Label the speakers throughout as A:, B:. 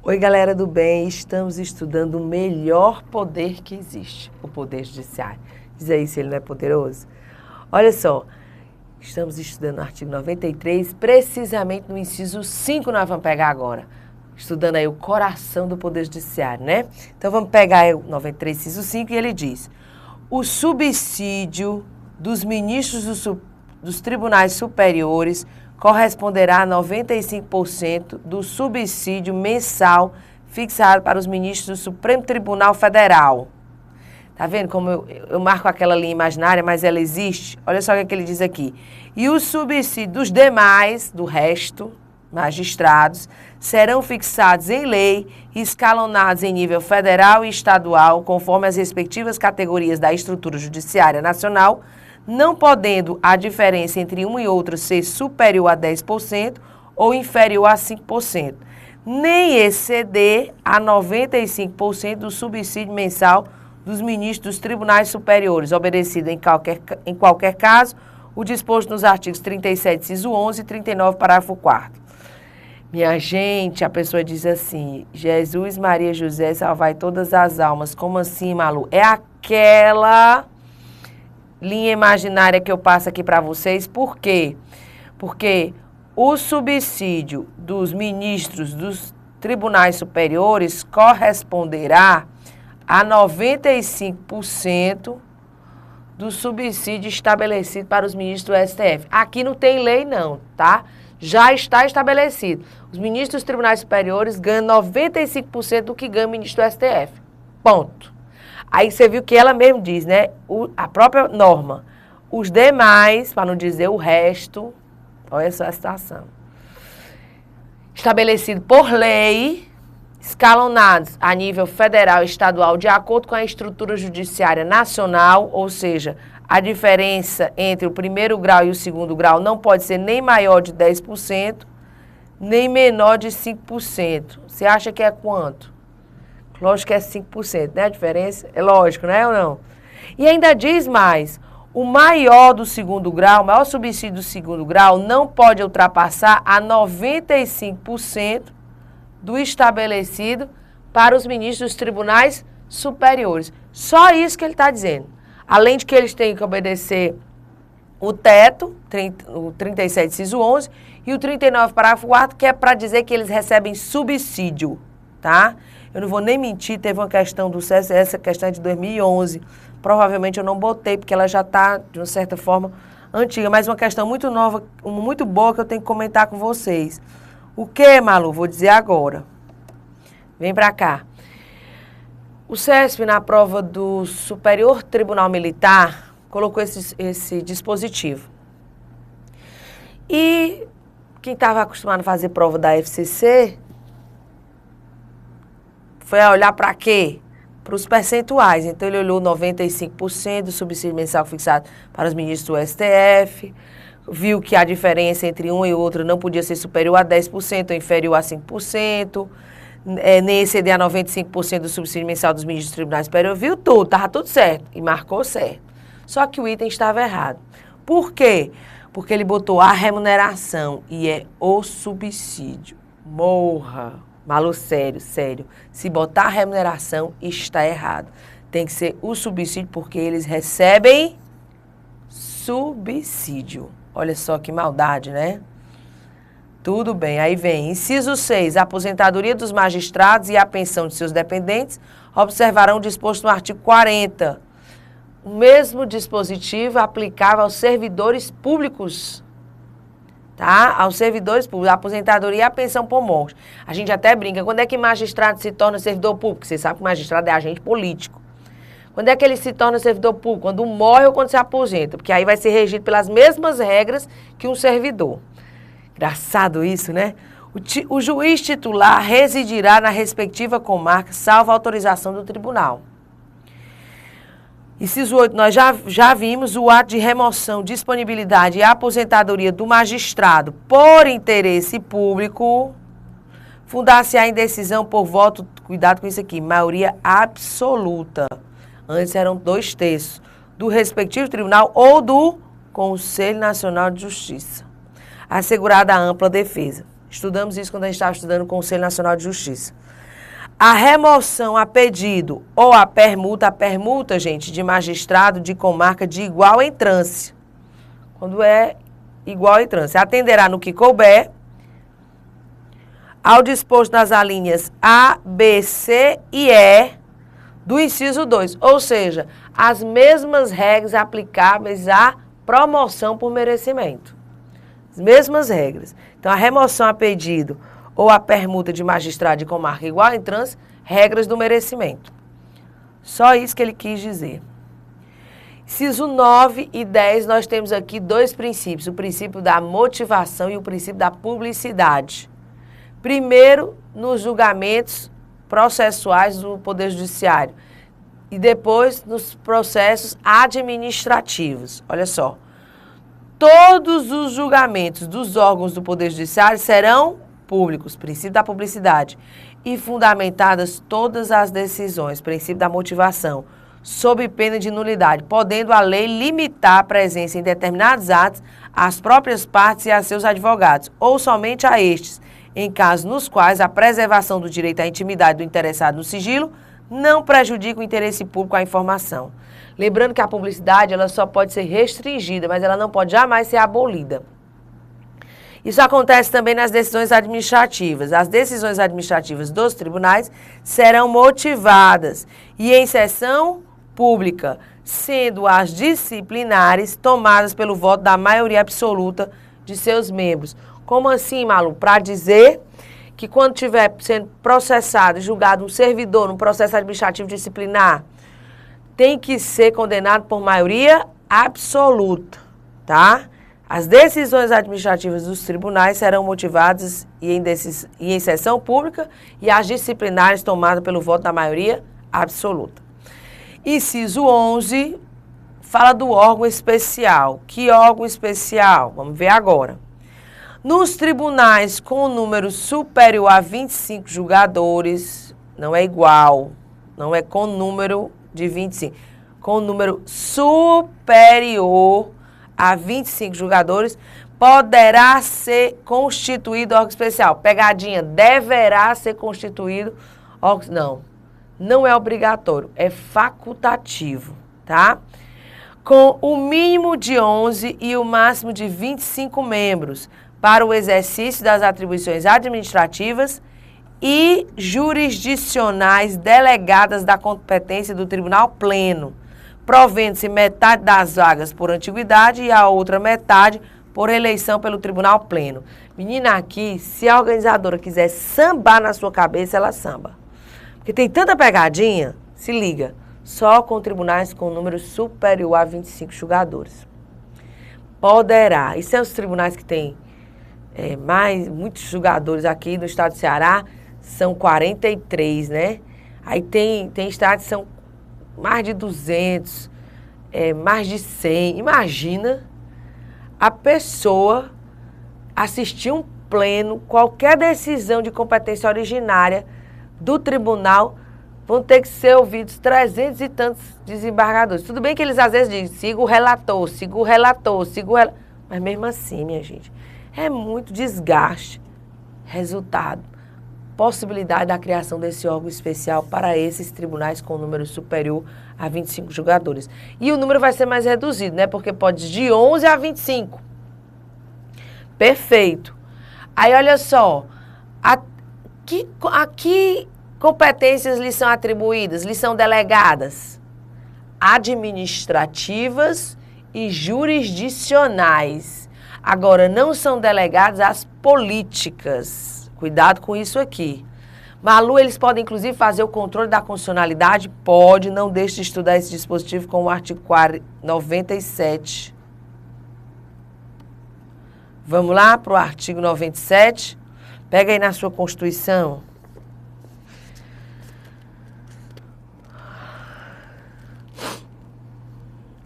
A: Oi, galera do bem, estamos estudando o melhor poder que existe, o poder judiciário. Diz aí se ele não é poderoso. Olha só, estamos estudando o artigo 93, precisamente no inciso 5 nós vamos pegar agora. Estudando aí o coração do poder judiciário, né? Então vamos pegar aí o 93, inciso 5 e ele diz: o subsídio dos ministros dos tribunais superiores corresponderá a 95% do subsídio mensal fixado para os ministros do Supremo Tribunal Federal. Tá vendo como eu marco aquela linha imaginária, mas ela existe? Olha só o que ele diz aqui. E os subsídios dos demais, do resto, magistrados, serão fixados em lei e escalonados em nível federal e estadual, conforme as respectivas categorias da estrutura judiciária nacional, não podendo a diferença entre um e outro ser superior a 10% ou inferior a 5%, nem exceder a 95% do subsídio mensal dos ministros dos tribunais superiores, obedecido em qualquer caso o disposto nos artigos 37, inciso 11 e 39, parágrafo 4º. Minha gente, a pessoa diz assim: Jesus, Maria, José, salvai todas as almas. Como assim, Malu? É aquela linha imaginária que eu passo aqui para vocês. Por quê? Porque o subsídio dos ministros dos tribunais superiores corresponderá a 95% do subsídio estabelecido para os ministros do STF. Aqui não tem lei não, tá? Já está estabelecido. Os ministros dos tribunais superiores ganham 95% do que ganha o ministro do STF. Ponto. Aí você viu que ela mesmo diz, né? A própria norma. Os demais, para não dizer o resto, olha só a situação. Estabelecido por lei, escalonados a nível federal e estadual, de acordo com a estrutura judiciária nacional, ou seja, a diferença entre o primeiro grau e o segundo grau não pode ser nem maior de 10%, nem menor de 5%. Você acha que é quanto? Lógico que é 5%, né? A diferença é lógico, né ou não? E ainda diz mais: o maior do segundo grau, o maior subsídio do segundo grau não pode ultrapassar a 95% do estabelecido para os ministros dos tribunais superiores. Só isso que ele está dizendo. Além de que eles têm que obedecer o teto, o 37, inciso 11, e o 39, parágrafo 4º, que é para dizer que eles recebem subsídio, tá? Eu não vou nem mentir, teve uma questão do CSS, essa questão é de 2011. Provavelmente eu não botei, porque ela já está, de uma certa forma, antiga, mas uma questão muito nova, muito boa que eu tenho que comentar com vocês. O que, Malu? Vou dizer agora. Vem para cá. O CESP, na prova do Superior Tribunal Militar, colocou esse dispositivo. E quem estava acostumado a fazer prova da FCC foi a olhar para quê? Para os percentuais. Então, ele olhou 95% do subsídio mensal fixado para os ministros do STF, viu que a diferença entre um e outro não podia ser superior a 10% ou inferior a 5%, nem exceder a 95% do subsídio mensal dos ministros dos tribunais superiores, viu tudo, estava tudo certo e marcou certo. Só que o item estava errado. Por quê? Porque ele botou a remuneração e é o subsídio. Morra! Malu, sério, sério. Se botar a remuneração, está errado. Tem que ser o subsídio porque eles recebem subsídio. Olha só que maldade, né? Tudo bem, aí vem. Inciso 6. A aposentadoria dos magistrados e a pensão de seus dependentes observarão o disposto no artigo 40. O mesmo dispositivo aplicável aos servidores públicos. Tá? Aos servidores públicos, a aposentadoria e a pensão por morte. A gente até brinca. Quando é que magistrado se torna servidor público? Você sabe que magistrado é agente político. Quando é que ele se torna servidor público? Quando morre ou quando se aposenta, porque aí vai ser regido pelas mesmas regras que um servidor. Engraçado isso, né? O juiz titular residirá na respectiva comarca, salvo autorização do tribunal. Inciso 8, nós já vimos o ato de remoção, disponibilidade e aposentadoria do magistrado por interesse público, fundar-se-á em decisão por voto, cuidado com isso aqui, maioria absoluta. Antes eram 2/3 do respectivo tribunal ou do Conselho Nacional de Justiça. Assegurada a ampla defesa. Estudamos isso quando a gente estava estudando o Conselho Nacional de Justiça. A remoção a pedido ou a permuta, gente, de magistrado de comarca de igual entrância. Quando é igual entrância, atenderá no que couber ao disposto nas alíneas A, B, C e E do inciso 2. Ou seja, as mesmas regras aplicáveis à promoção por merecimento. As mesmas regras. Então, a remoção a pedido ou a permuta de magistrado de comarca igual entrância, regras do merecimento. Só isso que ele quis dizer. Inciso 9 e 10, nós temos aqui dois princípios. O princípio da motivação e o princípio da publicidade. Primeiro, nos julgamentos processuais do Poder Judiciário. E depois, nos processos administrativos. Olha só. Todos os julgamentos dos órgãos do Poder Judiciário serão públicos, princípio da publicidade, e fundamentadas todas as decisões, princípio da motivação, sob pena de nulidade, podendo a lei limitar a presença em determinados atos às próprias partes e a seus advogados, ou somente a estes, em casos nos quais a preservação do direito à intimidade do interessado no sigilo não prejudica o interesse público à informação. Lembrando que a publicidade ela só pode ser restringida, mas ela não pode jamais ser abolida. Isso acontece também nas decisões administrativas. As decisões administrativas dos tribunais serão motivadas e em sessão pública, sendo as disciplinares tomadas pelo voto da maioria absoluta de seus membros. Como assim, Malu? Para dizer que quando estiver sendo processado e julgado um servidor num processo administrativo disciplinar, tem que ser condenado por maioria absoluta, tá? As decisões administrativas dos tribunais serão motivadas e em sessão pública e as disciplinares tomadas pelo voto da maioria absoluta. Inciso 11 fala do órgão especial. Que órgão especial? Vamos ver agora. Nos tribunais com número superior a 25 julgadores, não é igual, não é com número de 25, com número superior a 25 julgadores, poderá ser constituído órgão especial. Pegadinha, deverá ser constituído órgão. Não é obrigatório, é facultativo, tá? Com o mínimo de 11 e o máximo de 25 membros para o exercício das atribuições administrativas e jurisdicionais delegadas da competência do Tribunal Pleno, provendo-se metade das vagas por antiguidade e a outra metade por eleição pelo Tribunal Pleno. Menina, aqui, se a organizadora quiser sambar na sua cabeça, ela samba. Porque tem tanta pegadinha, se liga, só com tribunais com número superior a 25 julgadores. Poderá, isso é os tribunais que tem muitos julgadores aqui no estado do Ceará, são 43, né? Aí tem estados que são mais de 200, mais de 100. Imagina a pessoa assistir um pleno, qualquer decisão de competência originária do tribunal, vão ter que ser ouvidos 300 e tantos desembargadores. Tudo bem que eles às vezes dizem, siga o relator, siga o relator, siga o relator. Mas mesmo assim, minha gente, é muito desgaste. Resultado, possibilidade da criação desse órgão especial para esses tribunais com número superior a 25 julgadores. E o número vai ser mais reduzido, né? Porque pode de 11 a 25. Perfeito. Aí, olha só, a que competências lhe são atribuídas, lhe são delegadas? Administrativas e jurisdicionais. Agora, não são delegadas as políticas. Cuidado com isso aqui. Malu, eles podem, inclusive, fazer o controle da constitucionalidade? Pode, não deixe de estudar esse dispositivo com o artigo 97. Vamos lá para o artigo 97. Pega aí na sua Constituição.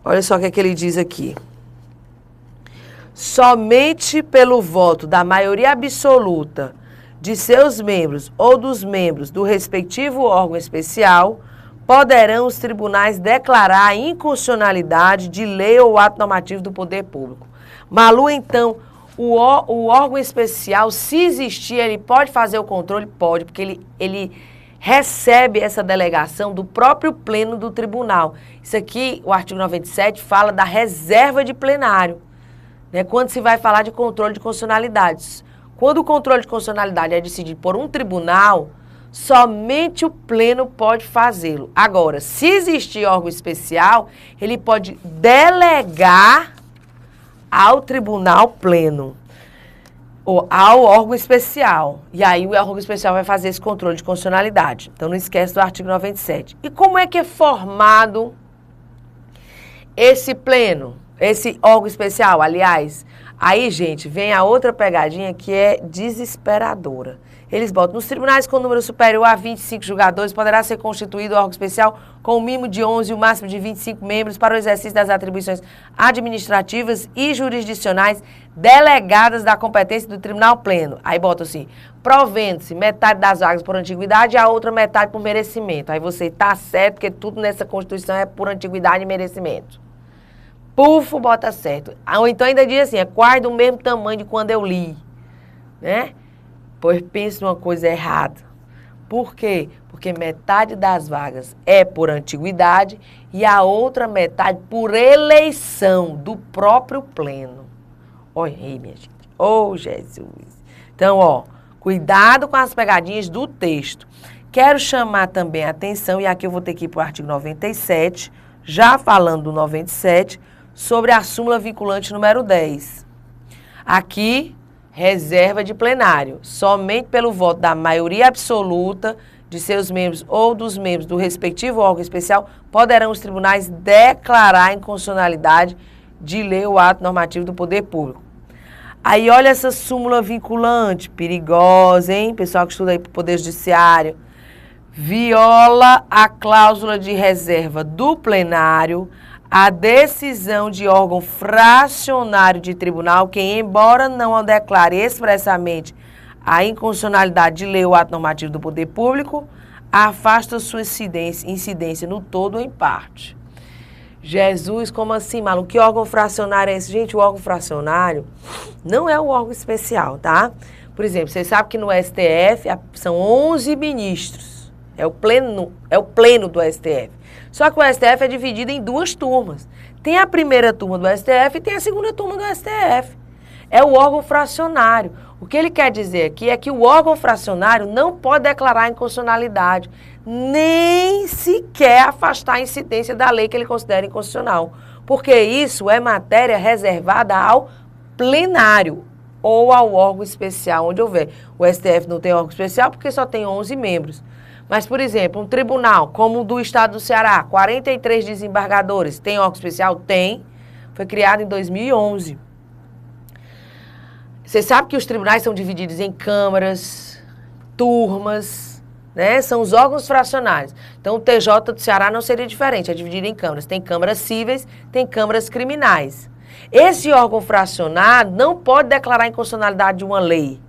A: Olha só o que é que ele diz aqui. Somente pelo voto da maioria absoluta de seus membros ou dos membros do respectivo órgão especial, poderão os tribunais declarar a inconstitucionalidade de lei ou ato normativo do poder público. Malu, então, o órgão especial, se existir, ele pode fazer o controle? Pode, porque ele recebe essa delegação do próprio pleno do tribunal. Isso aqui, o artigo 97, fala da reserva de plenário, né, quando se vai falar de controle de constitucionalidades. Quando o controle de constitucionalidade é decidido por um tribunal, somente o pleno pode fazê-lo. Agora, se existir órgão especial, ele pode delegar ao tribunal pleno, ou ao órgão especial. E aí o órgão especial vai fazer esse controle de constitucionalidade. Então não esquece do artigo 97. E como é que é formado esse pleno, esse órgão especial, aliás? Aí, gente, vem a outra pegadinha que é desesperadora. Eles botam, nos tribunais com número superior a 25 julgadores, poderá ser constituído órgão especial com o mínimo de 11 e o máximo de 25 membros para o exercício das atribuições administrativas e jurisdicionais delegadas da competência do tribunal pleno. Aí bota assim, provendo-se metade das vagas por antiguidade e a outra metade por merecimento. Aí você tá certo, porque tudo nessa Constituição é por antiguidade e merecimento. Pufo, bota certo. Ou então ainda diz assim, é quase do mesmo tamanho de quando eu li, né? Pois penso numa coisa errada. Por quê? Porque metade das vagas é por antiguidade e a outra metade por eleição do próprio pleno. Olha aí, minha gente. Oh, Jesus. Então, ó, cuidado com as pegadinhas do texto. Quero chamar também a atenção, e aqui eu vou ter que ir para o artigo 97, já falando do 97, sobre a súmula vinculante número 10. Aqui, reserva de plenário. Somente pelo voto da maioria absoluta de seus membros ou dos membros do respectivo órgão especial poderão os tribunais declarar a inconstitucionalidade de lei ou ato normativo do poder público. Aí olha essa súmula vinculante, perigosa, hein? Pessoal que estuda aí para o Poder Judiciário. Viola a cláusula de reserva do plenário, a decisão de órgão fracionário de tribunal que, embora não a declare expressamente a inconstitucionalidade de lei ou ato normativo do poder público, afasta sua incidência no todo ou em parte. Jesus, como assim, maluco? Que órgão fracionário é esse? Gente, o órgão fracionário não é o órgão especial, tá? Por exemplo, vocês sabem que no STF são 11 ministros. É o pleno do STF. Só que o STF é dividido em duas turmas. Tem a primeira turma do STF e tem a segunda turma do STF. É o órgão fracionário. O que ele quer dizer aqui é que o órgão fracionário não pode declarar inconstitucionalidade, nem sequer afastar a incidência da lei que ele considera inconstitucional. Porque isso é matéria reservada ao plenário ou ao órgão especial, onde houver. O STF não tem órgão especial porque só tem 11 membros. Mas, por exemplo, um tribunal como o do Estado do Ceará, 43 desembargadores, tem órgão especial? Tem. Foi criado em 2011. Você sabe que os tribunais são divididos em câmaras, turmas, né? São os órgãos fracionários. Então, o TJ do Ceará não seria diferente, é dividido em câmaras. Tem câmaras cíveis, tem câmaras criminais. Esse órgão fracionado não pode declarar a inconstitucionalidade de uma lei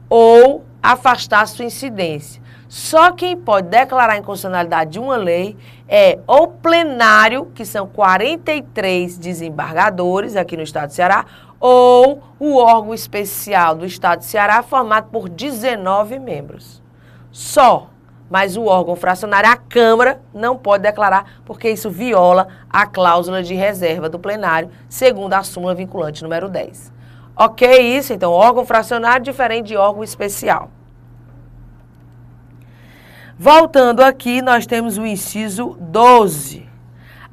A: ou afastar sua incidência. Só quem pode declarar a inconstitucionalidade de uma lei é o plenário, que são 43 desembargadores aqui no Estado do Ceará, ou o órgão especial do Estado do Ceará, formado por 19 membros. Só. Mas o órgão fracionário, a Câmara, não pode declarar, porque isso viola a cláusula de reserva do plenário, segundo a súmula vinculante número 10. Ok isso? Então, órgão fracionário diferente de órgão especial. Voltando aqui, nós temos o inciso 12.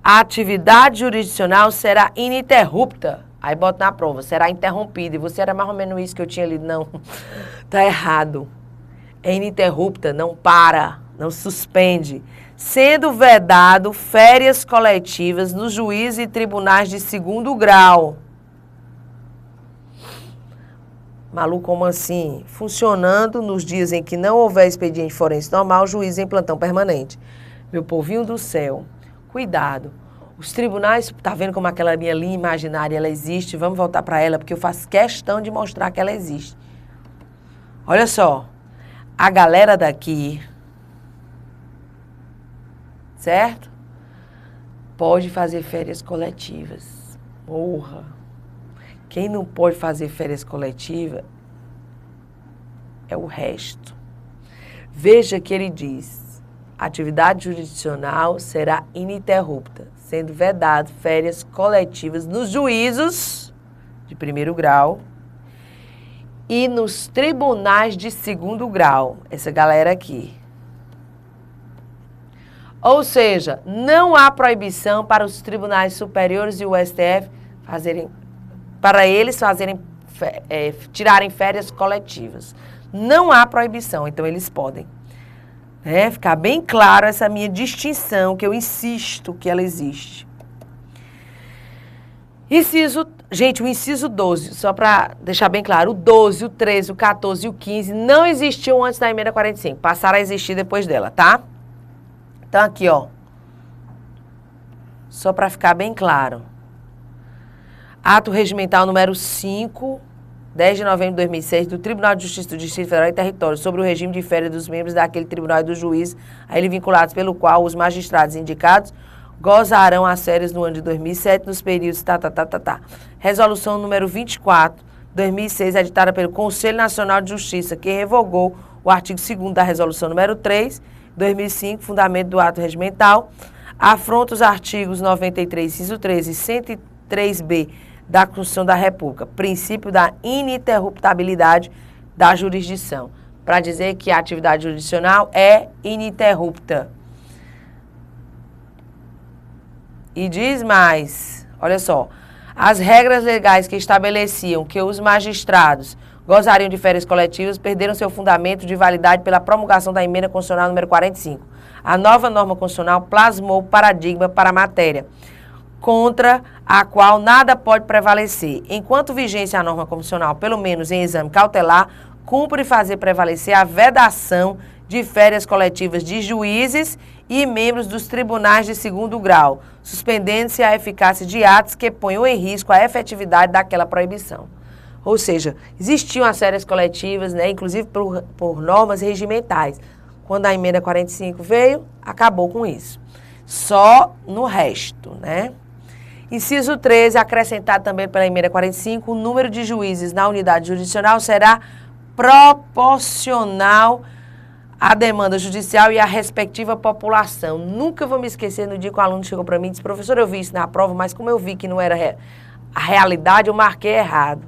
A: A atividade jurisdicional será ininterrupta. Aí bota na prova, será interrompida. E você era mais ou menos isso que eu tinha lido. Não, tá errado. É ininterrupta, não para, não suspende. Sendo vedado férias coletivas nos juízes e tribunais de segundo grau. Maluco, como assim? Funcionando nos dias em que não houver expediente forense normal, juiz em plantão permanente. Meu povinho do céu, cuidado. Os tribunais, tá vendo como aquela minha linha imaginária, ela existe? Vamos voltar para ela, porque eu faço questão de mostrar que ela existe. Olha só, a galera daqui, certo? Pode fazer férias coletivas. Morra. Quem não pode fazer férias coletivas é o resto. Veja que ele diz, a atividade jurisdicional será ininterrupta, sendo vedado férias coletivas nos juízos de primeiro grau e nos tribunais de segundo grau, essa galera aqui. Ou seja, não há proibição para os tribunais superiores e o STF tirarem férias coletivas. Não há proibição, então eles podem. Ficar bem claro essa minha distinção, que eu insisto que ela existe. Gente, o inciso 12, só para deixar bem claro, o 12, o 13, o 14 e o 15 não existiam antes da emenda 45, passaram a existir depois dela, tá? Então, aqui, ó, só para ficar bem claro. Ato regimental número 5, 10 de novembro de 2006, do Tribunal de Justiça do Distrito Federal e Território, sobre o regime de férias dos membros daquele tribunal e dos juízes a ele vinculados, pelo qual os magistrados indicados gozarão as férias no ano de 2007, nos períodos... Resolução número 24, 2006, editada pelo Conselho Nacional de Justiça, que revogou o artigo 2º da resolução número 3, 2005, fundamento do ato regimental, afronta os artigos 93, inciso 13 e 103b da Constituição da República, princípio da ininterruptabilidade da jurisdição, para dizer que a atividade jurisdicional é ininterrupta. E diz mais, olha só, as regras legais que estabeleciam que os magistrados gozariam de férias coletivas perderam seu fundamento de validade pela promulgação da emenda constitucional número 45. A nova norma constitucional plasmou o paradigma para a matéria, contra a qual nada pode prevalecer. Enquanto vigência a norma constitucional, pelo menos em exame cautelar, cumpre fazer prevalecer a vedação de férias coletivas de juízes e membros dos tribunais de segundo grau, suspendendo-se a eficácia de atos que ponham em risco a efetividade daquela proibição. Ou seja, existiam as férias coletivas, né, inclusive por normas regimentais. Quando a emenda 45 veio, acabou com isso. Só no resto, né? Inciso 13, acrescentado também pela emenda 45, o número de juízes na unidade jurisdicional será proporcional à demanda judicial e à respectiva população. Nunca vou me esquecer no dia que o aluno chegou para mim e disse, professor, eu vi isso na prova, mas como eu vi que não era a realidade, eu marquei errado.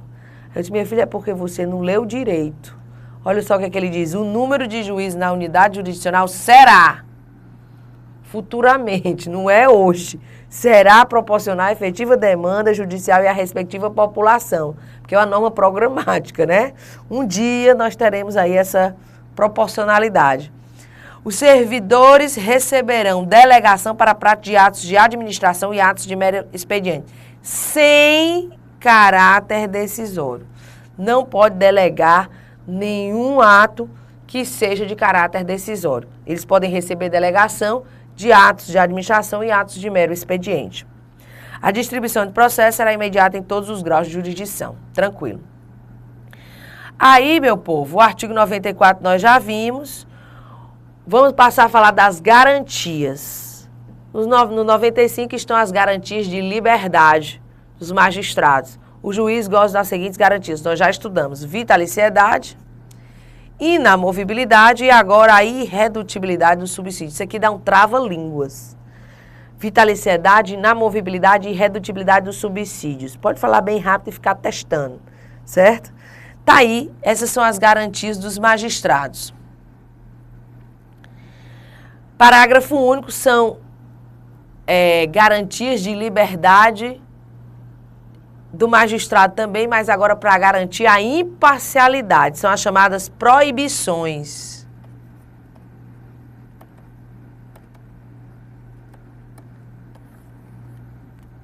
A: Eu disse, minha filha, é porque você não leu direito. Olha só o que é que ele diz, o número de juízes na unidade jurisdicional será, futuramente, não é hoje, será proporcional à efetiva demanda judicial e à respectiva população, porque é uma norma programática, né? Um dia nós teremos aí essa proporcionalidade. Os servidores receberão delegação para a prática de atos de administração e atos de mero expediente, sem caráter decisório. Não pode delegar nenhum ato que seja de caráter decisório. Eles podem receber delegação de atos de administração e atos de mero expediente. A distribuição de processo será imediata em todos os graus de jurisdição. Tranquilo. Aí, meu povo, o artigo 94 nós já vimos. Vamos passar a falar das garantias. No 95 estão as garantias de liberdade dos magistrados. O juiz goza das seguintes garantias. Nós já estudamos vitaliciedade, inamovibilidade e agora a irredutibilidade do subsídio. Isso aqui dá um trava-línguas. Vitaliciedade, inamovibilidade e irredutibilidade dos subsídios. Pode falar bem rápido e ficar testando, certo? Tá aí, essas são as garantias dos magistrados. Parágrafo único são garantias de liberdade do magistrado também, mas agora para garantir a imparcialidade. São as chamadas proibições.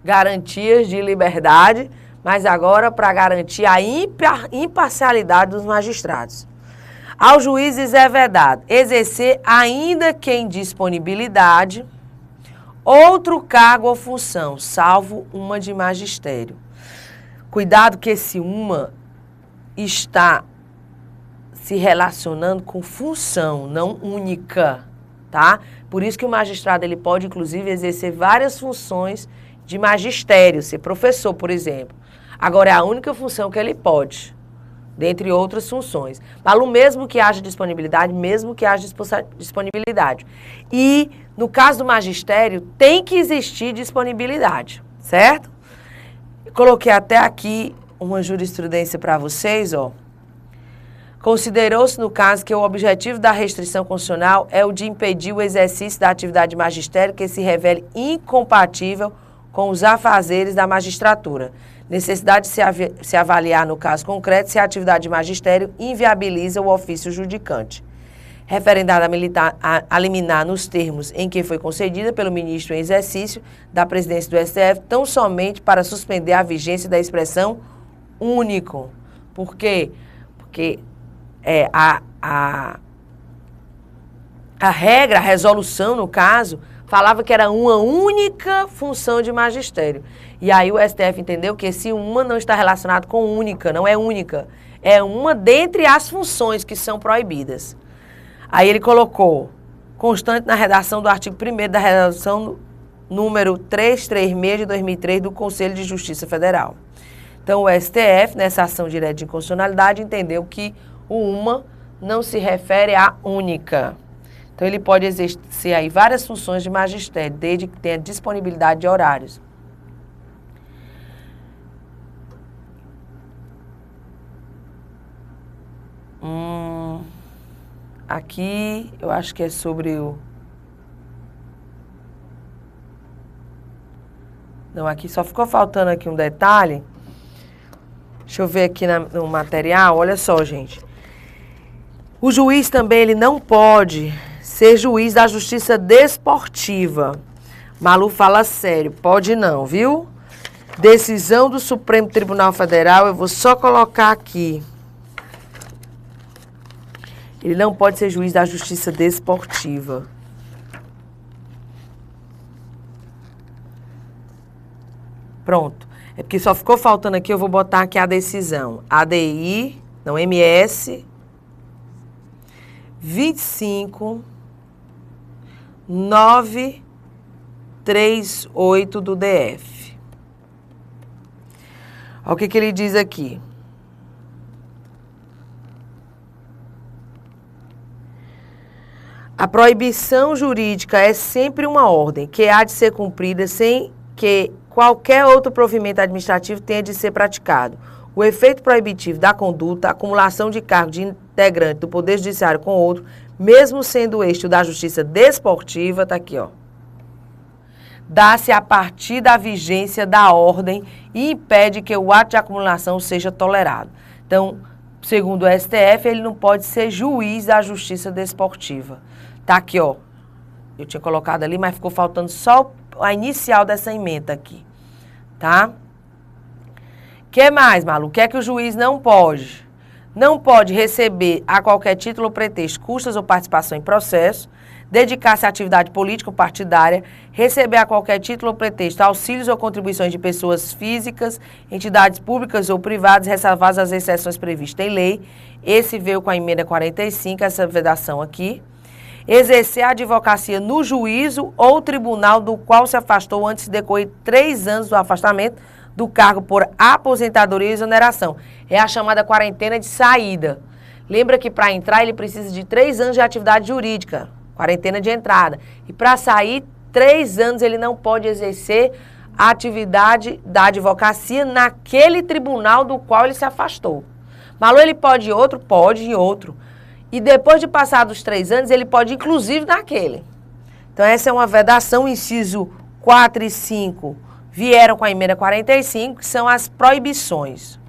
A: Garantias de liberdade, mas agora para garantir a imparcialidade dos magistrados. Aos juízes é vedado exercer, ainda que em disponibilidade, outro cargo ou função, salvo uma de magistério. Cuidado que esse uma está se relacionando com função, não única, tá? Por isso que o magistrado ele pode, inclusive, exercer várias funções de magistério, ser professor, por exemplo. Agora, é a única função que ele pode. dentre outras funções. Malu, mesmo que haja disponibilidade, E, no caso do magistério, tem que existir disponibilidade, certo? Eu coloquei até aqui uma jurisprudência para vocês, ó. Considerou-se, no caso, que o objetivo da restrição constitucional é o de impedir o exercício da atividade de magistério que se revele incompatível com os afazeres da magistratura. Necessidade de se avaliar, no caso concreto, se a atividade de magistério inviabiliza o ofício judicante. Referendada a liminar nos termos em que foi concedida pelo ministro em exercício da presidência do STF, tão somente para suspender a vigência da expressão único. Por quê? Porque a regra, a resolução, no caso, falava que era uma única função de magistério. E aí o STF entendeu que esse uma não está relacionado com única, não é única. É uma dentre as funções que são proibidas. Aí ele colocou, constante na redação do artigo 1º da resolução número 336 de 2003 do Conselho de Justiça Federal. Então o STF, nessa ação direta de inconstitucionalidade, entendeu que o uma não se refere à única. Então ele pode exercer aí várias funções de magistério, desde que tenha disponibilidade de horários. Aqui, eu acho que é sobre o... Não, aqui só ficou faltando aqui um detalhe. Deixa eu ver aqui no material. Olha só, gente. O juiz também, ele não pode ser juiz da justiça desportiva. Malu fala sério, pode não, viu? Decisão do Supremo Tribunal Federal, eu vou só colocar aqui. Ele não pode ser juiz da justiça desportiva. Pronto. É porque só ficou faltando aqui, eu vou botar aqui a decisão. ADI, não, MS 25938 do DF. Olha o que ele diz aqui. A proibição jurídica é sempre uma ordem que há de ser cumprida sem que qualquer outro provimento administrativo tenha de ser praticado. O efeito proibitivo da conduta, a acumulação de cargo de integrante do Poder Judiciário com outro, mesmo sendo este o da Justiça Desportiva, está aqui, ó, dá-se a partir da vigência da ordem e impede que o ato de acumulação seja tolerado. Então, segundo o STF, ele não pode ser juiz da Justiça Desportiva. Tá aqui, ó. Eu tinha colocado ali, mas ficou faltando só a inicial dessa ementa aqui. Tá? Que mais, Malu? O que é que o juiz não pode? Não pode receber a qualquer título ou pretexto custas ou participação em processo, dedicar-se à atividade política ou partidária, receber a qualquer título ou pretexto auxílios ou contribuições de pessoas físicas, entidades públicas ou privadas, ressalvadas as exceções previstas em lei. Esse veio com a emenda 45, essa vedação aqui. Exercer a advocacia no juízo ou tribunal do qual se afastou antes de decorrer 3 anos do afastamento do cargo por aposentadoria e exoneração. É a chamada quarentena de saída. Lembra que para entrar ele precisa de 3 anos de atividade jurídica, quarentena de entrada. E para sair, 3 anos ele não pode exercer a atividade da advocacia naquele tribunal do qual ele se afastou. Malu, ele pode ir outro? Pode ir outro. E depois de passar dos 3 anos, ele pode, inclusive, naquele. Então, essa é uma vedação, inciso 4 e 5 vieram com a emenda 45, que são as proibições.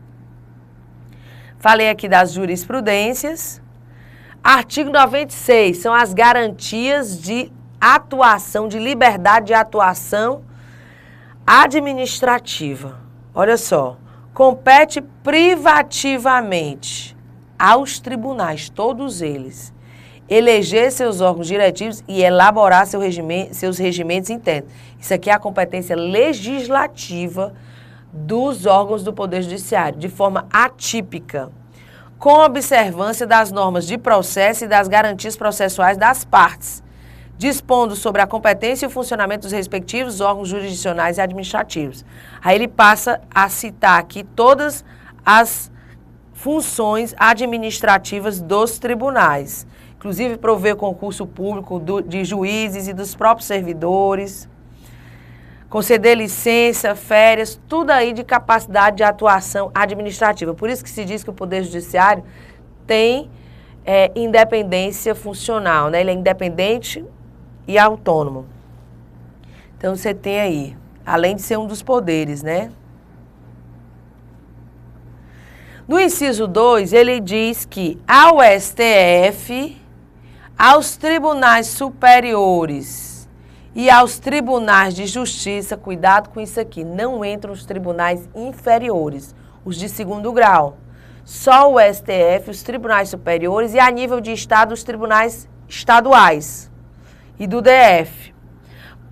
A: Falei aqui das jurisprudências. Artigo 96, são as garantias de atuação, de liberdade de atuação administrativa. Olha só, compete privativamente aos tribunais, todos eles, eleger seus órgãos diretivos e elaborar seus regimentos internos. Isso aqui é a competência legislativa dos órgãos do Poder Judiciário, de forma atípica, com observância das normas de processo e das garantias processuais das partes, dispondo sobre a competência e o funcionamento dos respectivos órgãos jurisdicionais e administrativos. Aí ele passa a citar aqui todas as funções administrativas dos tribunais. Inclusive, prover concurso público de juízes e dos próprios servidores, conceder licença, férias, tudo aí de capacidade de atuação administrativa. Por isso que se diz que o Poder Judiciário tem independência funcional, né? Ele é independente e autônomo. Então, você tem aí, além de ser um dos poderes, né? No inciso 2, ele diz que ao STF, aos tribunais superiores e aos tribunais de justiça, cuidado com isso aqui, não entram os tribunais inferiores, os de segundo grau. Só o STF, os tribunais superiores e, a nível de estado, os tribunais estaduais e do DF.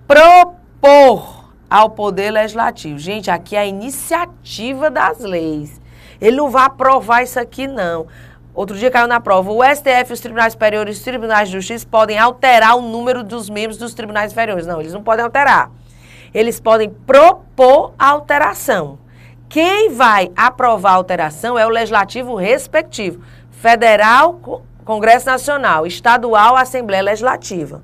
A: Propor ao Poder Legislativo. Gente, aqui é a iniciativa das leis. Ele não vai aprovar isso aqui, não. Outro dia caiu na prova. O STF, os tribunais superiores e os tribunais de justiça podem alterar o número dos membros dos tribunais inferiores. Não, eles não podem alterar. Eles podem propor a alteração. Quem vai aprovar a alteração é o legislativo respectivo. Federal, Congresso Nacional, estadual, Assembleia Legislativa.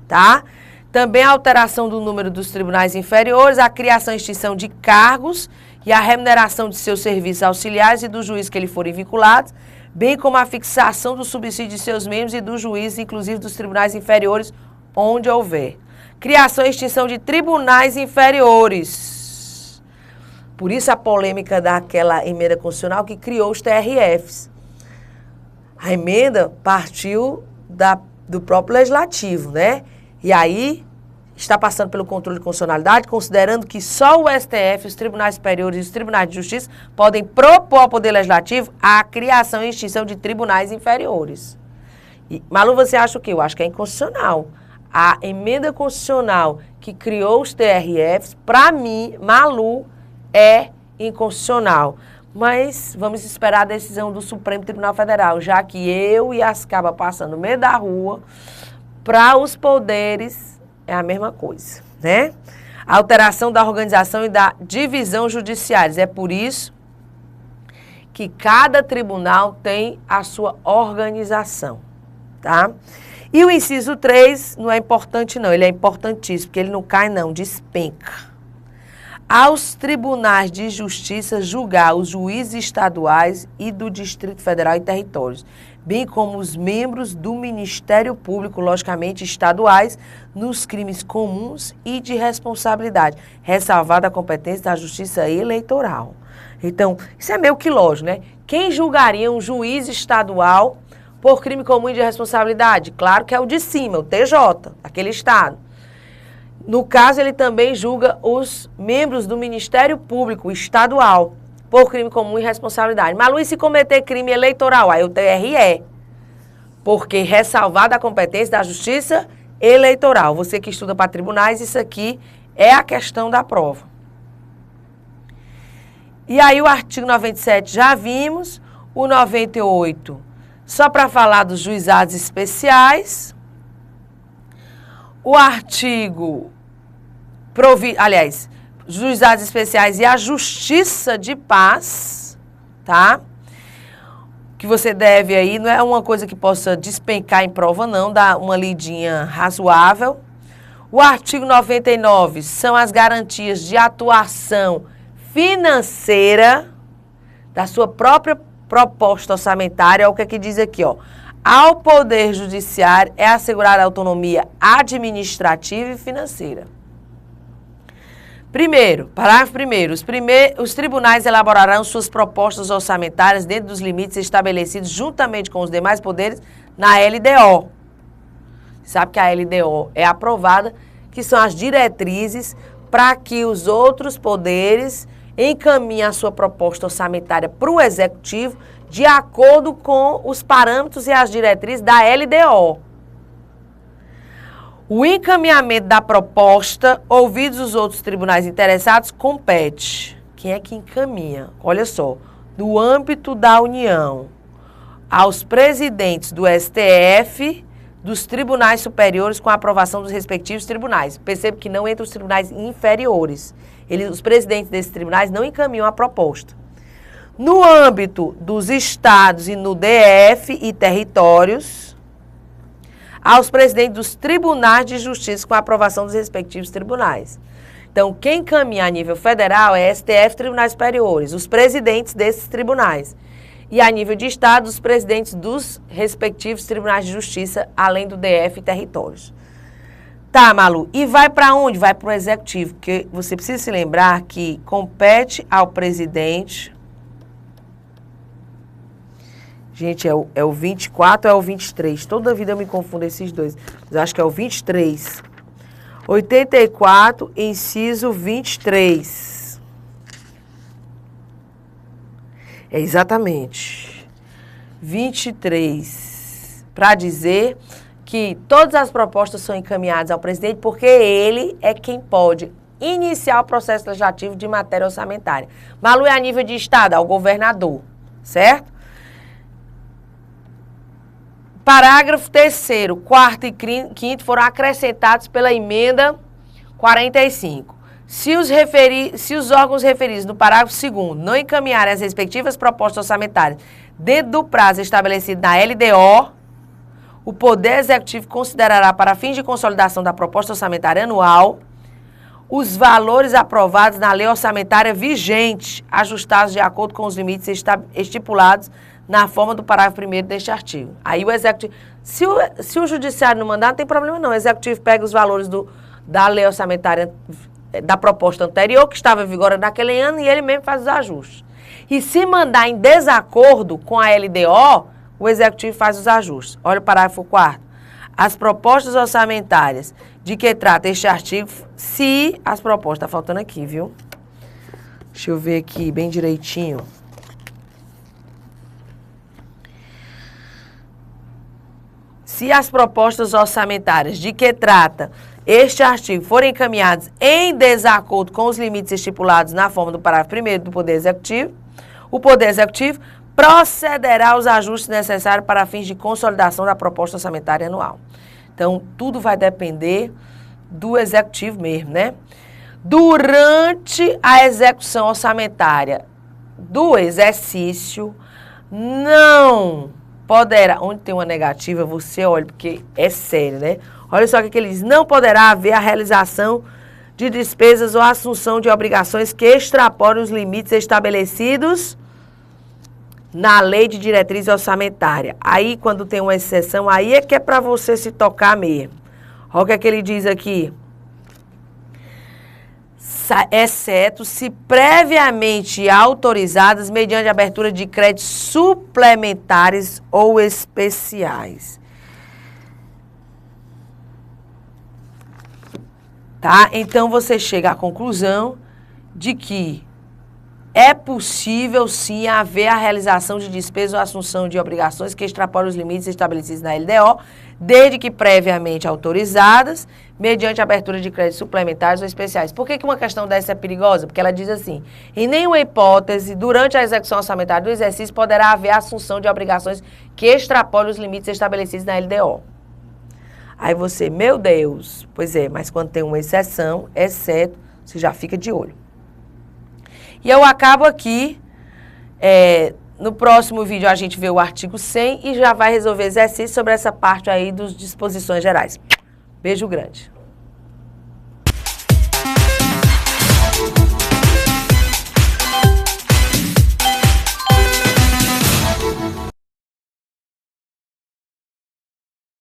A: Tá? Também a alteração do número dos tribunais inferiores, a criação e extinção de cargos e a remuneração de seus serviços auxiliares e dos juízes que lhe forem vinculados, bem como a fixação do subsídio de seus membros e dos juízes, inclusive dos tribunais inferiores, onde houver. Criação e extinção de tribunais inferiores. Por isso a polêmica daquela emenda constitucional que criou os TRFs. A emenda partiu do próprio legislativo, né? E aí está passando pelo controle de constitucionalidade, considerando que só o STF, os tribunais superiores e os tribunais de justiça podem propor ao Poder Legislativo a criação e extinção de tribunais inferiores. E, Malu, você acha o quê? Eu acho que é inconstitucional. A emenda constitucional que criou os TRFs, para mim, Malu, é inconstitucional. Mas vamos esperar a decisão do Supremo Tribunal Federal, já que eu e Ascaba passando no meio da rua, para os poderes é a mesma coisa, né? A alteração da organização e da divisão judiciárias. É por isso que cada tribunal tem a sua organização, tá? E o inciso 3 não é importante não, ele é importantíssimo, porque ele não cai não, despenca. Aos tribunais de justiça julgar os juízes estaduais e do Distrito Federal e territórios, bem como os membros do Ministério Público, logicamente estaduais, nos crimes comuns e de responsabilidade, ressalvada a competência da Justiça Eleitoral. Então, isso é meio que lógico, né? Quem julgaria um juiz estadual por crime comum e de responsabilidade? Claro que é o de cima, o TJ, aquele estado. No caso, ele também julga os membros do Ministério Público estadual por crime comum e responsabilidade. Mas, Luiz, se cometer crime eleitoral, aí o TRE, porque ressalvada a competência da Justiça Eleitoral. Você que estuda para tribunais, isso aqui é a questão da prova. E aí o artigo 97 já vimos, o 98, só para falar dos juizados especiais. O artigo, juizados especiais e a Justiça de Paz, tá? Que você deve aí, não é uma coisa que possa despencar em prova não, dá uma lidinha razoável. O artigo 99 são as garantias de atuação financeira da sua própria proposta orçamentária. Olha o que aqui diz aqui, ó. Ao Poder Judiciário é assegurada a autonomia administrativa e financeira. Primeiro, parágrafo primeiro, os tribunais elaborarão suas propostas orçamentárias dentro dos limites estabelecidos juntamente com os demais poderes na LDO. Sabe que a LDO é aprovada, que são as diretrizes para que os outros poderes encaminhem a sua proposta orçamentária para o Executivo de acordo com os parâmetros e as diretrizes da LDO. O encaminhamento da proposta, ouvidos os outros tribunais interessados, compete. Quem é que encaminha? Olha só, no âmbito da União, aos presidentes do STF, dos tribunais superiores com a aprovação dos respectivos tribunais. Percebo que não entre os tribunais inferiores. Os presidentes desses tribunais não encaminham a proposta. No âmbito dos estados e no DF e territórios, aos presidentes dos tribunais de justiça com a aprovação dos respectivos tribunais. Então, quem encaminha a nível federal é STF, Tribunais Superiores, os presidentes desses tribunais. E a nível de estado, os presidentes dos respectivos tribunais de justiça, além do DF e territórios. Tá, Malu, e vai para onde? Vai para o executivo, porque você precisa se lembrar que compete ao presidente. Gente, é o 24 ou é o 23? Toda vida eu me confundo esses dois. Mas eu acho que é o 23. 84, inciso 23. É exatamente. 23. Para dizer que todas as propostas são encaminhadas ao presidente porque ele é quem pode iniciar o processo legislativo de matéria orçamentária. Malu, é a nível de estado, ao governador, certo? Parágrafo 3º, 4º e 5º foram acrescentados pela emenda 45. Se os órgãos referidos no parágrafo 2º não encaminharem as respectivas propostas orçamentárias dentro do prazo estabelecido na LDO, o Poder Executivo considerará, para fins de consolidação da proposta orçamentária anual, os valores aprovados na lei orçamentária vigente, ajustados de acordo com os limites estipulados na forma do parágrafo 1º deste artigo. Aí o Executivo... Se o Judiciário não mandar, não tem problema não. O Executivo pega os valores da lei orçamentária da proposta anterior, que estava em vigor naquele ano, e ele mesmo faz os ajustes. E se mandar em desacordo com a LDO, o Executivo faz os ajustes. Olha o parágrafo 4º. As propostas orçamentárias de que trata este artigo, se as propostas... Tá faltando aqui, viu? Deixa eu ver aqui bem direitinho. Se as propostas orçamentárias de que trata este artigo forem encaminhadas em desacordo com os limites estipulados na forma do parágrafo 1º do Poder Executivo, o Poder Executivo procederá aos ajustes necessários para fins de consolidação da proposta orçamentária anual. Então, tudo vai depender do Executivo mesmo, né? Durante a execução orçamentária do exercício, não poderá... Onde tem uma negativa, você olha, porque é sério, né? Olha só o que ele diz. Não poderá haver a realização de despesas ou a assunção de obrigações que extrapolem os limites estabelecidos na lei de diretriz orçamentária. Aí, quando tem uma exceção, aí é que é para você se tocar mesmo. Olha o que é que ele diz aqui. Exceto se previamente autorizadas mediante abertura de créditos suplementares ou especiais. Tá? Então, você chega à conclusão de que é possível, sim, haver a realização de despesas ou assunção de obrigações que extrapolam os limites estabelecidos na LDO, desde que previamente autorizadas, mediante abertura de créditos suplementares ou especiais. Por que uma questão dessa é perigosa? Porque ela diz assim, em nenhuma hipótese, durante a execução orçamentária do exercício, poderá haver a assunção de obrigações que extrapolem os limites estabelecidos na LDO. Aí você, meu Deus, pois é, mas quando tem uma exceção, exceto, você já fica de olho. E eu acabo aqui, no próximo vídeo a gente vê o artigo 100 e já vai resolver exercício sobre essa parte aí das disposições gerais. Beijo grande.